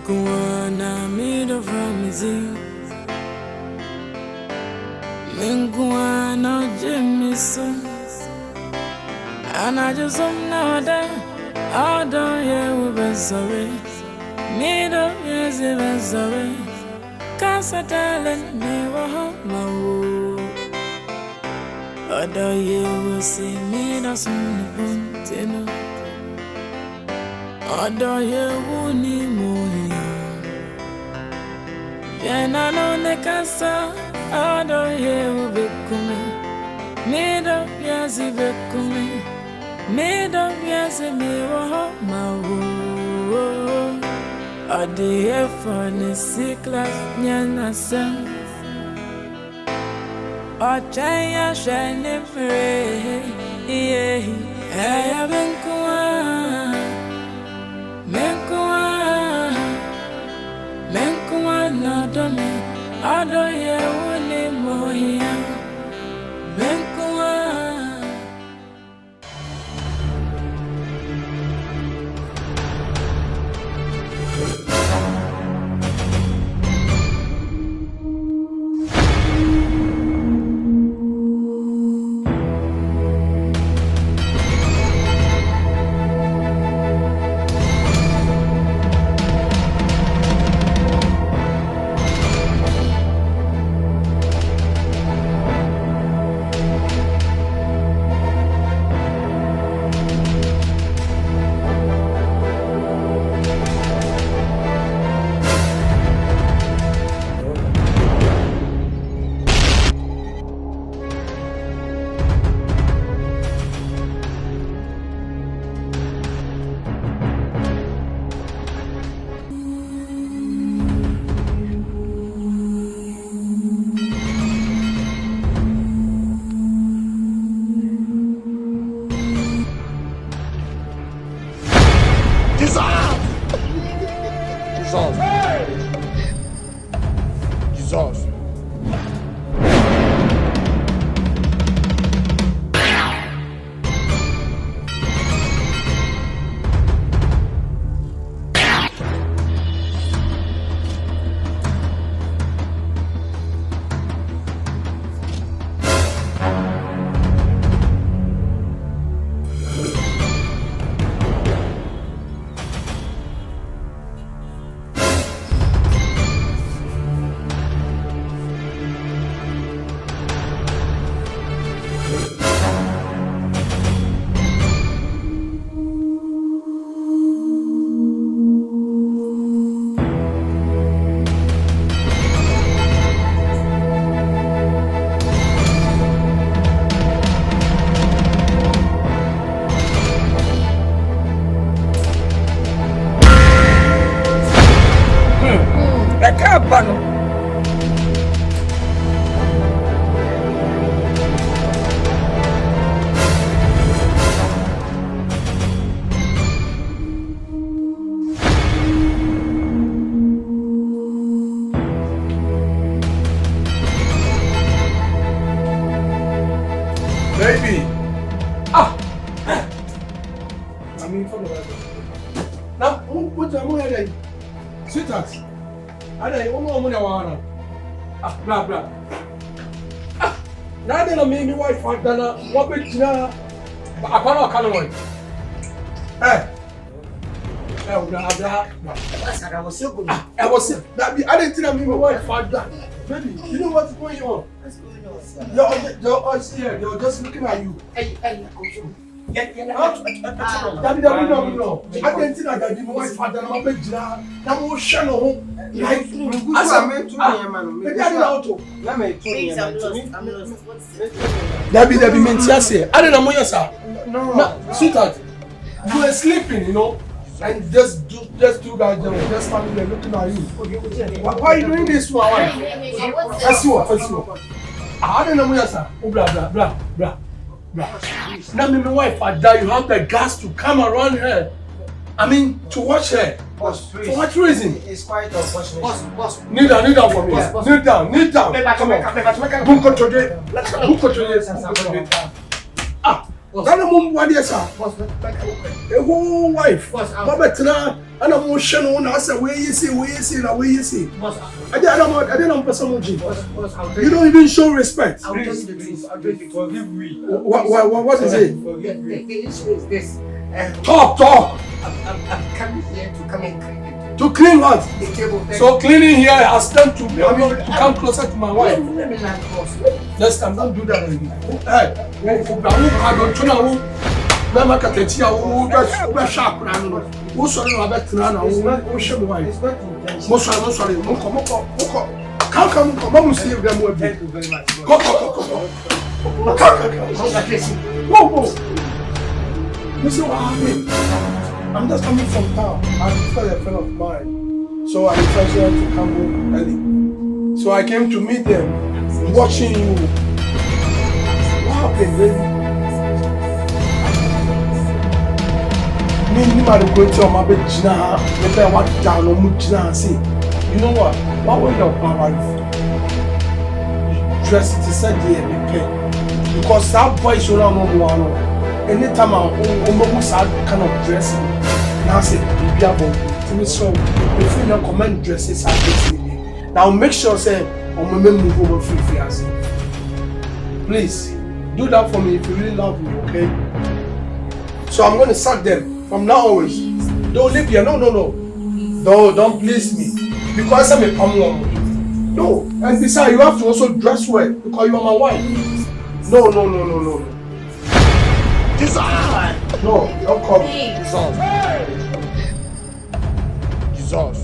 Menguana made of Ramsey. Menguana Jamison. And I just don't know that I don't hear we've been sorry. Made of years even sorry. Cancer talent never hurt my wood. I don't hear we see me that's on the continue. I don't hear we need more. And I know the cancer. I don't hear we be coming. Made of years even coming. Made of years and me wa my wood. I did for the sick like Yana Sam. I try to pray. Yeah, I haven't gone. Menkwa, not on me. I don't hear one more here. Menkwa. Jesus. Baby! Ah! I mean, follow that. Now, what's your money? Sweetheart. I don't know money I want. Ah, blah, blah. Ah! Now they don't make me wife for Dana. What bit now? But I can't call one. Eh? I was so good. I was sick. I didn't tell me my wife for that. Baby, you know what's going on? What's going on, sir? Your eyes here, they're just looking at you. Hey, no. I didn't think that my wife for that. I'm big now. I'm shallow. Like, please, I'm lost. What's it? Debbie, Mentias. I didn't know, sir. No, sweetheart, you were sleeping, you know. And just do that job, just standing there looking at you. Why are you doing this to my wife? Let's see what. I don't know where, sir. Oh, blah. Now, my wife, I die. You have the gas to come around her. I mean, to watch her. Boss, please. For what reason? It's quite unfortunate. Boss. Kneel down for me. Boss. Kneel down. Come on. Book control. Ah, That mum what yes sir. A whole wife. Baba Tina and a motion on us where you see where you see. I don't person. You don't even show respect. I'll tell you the truth. Forgive me. What is it? The issue is this. Talk. I'm coming here to come and clean it. To clean what? The table. So cleaning here has turned to come closer to my wife. Let me land cross. Next time, don't do that anymore. Hey, I don't turn Mama Katetia, who sharp now. Who sorry about Trana, who show me. It's not intentional. Most sorry, come, see if them will be. Thank you very much. Whoa. This is what happened. I'm just coming from town. I prefer a friend of mine. So I decided to come home early. So I came to meet them, watching you. What happened, baby? Me man go tell my baby Gina, me tell what down on Gina and say, you know what? Why would your wife dress it said here me pay? Because that boy should not know one. Anytime I'm sad kind of dressing, now say be able to me so if you not comment dresses are getting now make sure say on me move over free as please do that for me if you really love me, okay? So I'm going to sack them from now always. Don't leave here. No, don't please me because I'm a woman. No, and besides you have to also dress well because you are my wife. No. Desire. No, don't come. Hey. Jesus.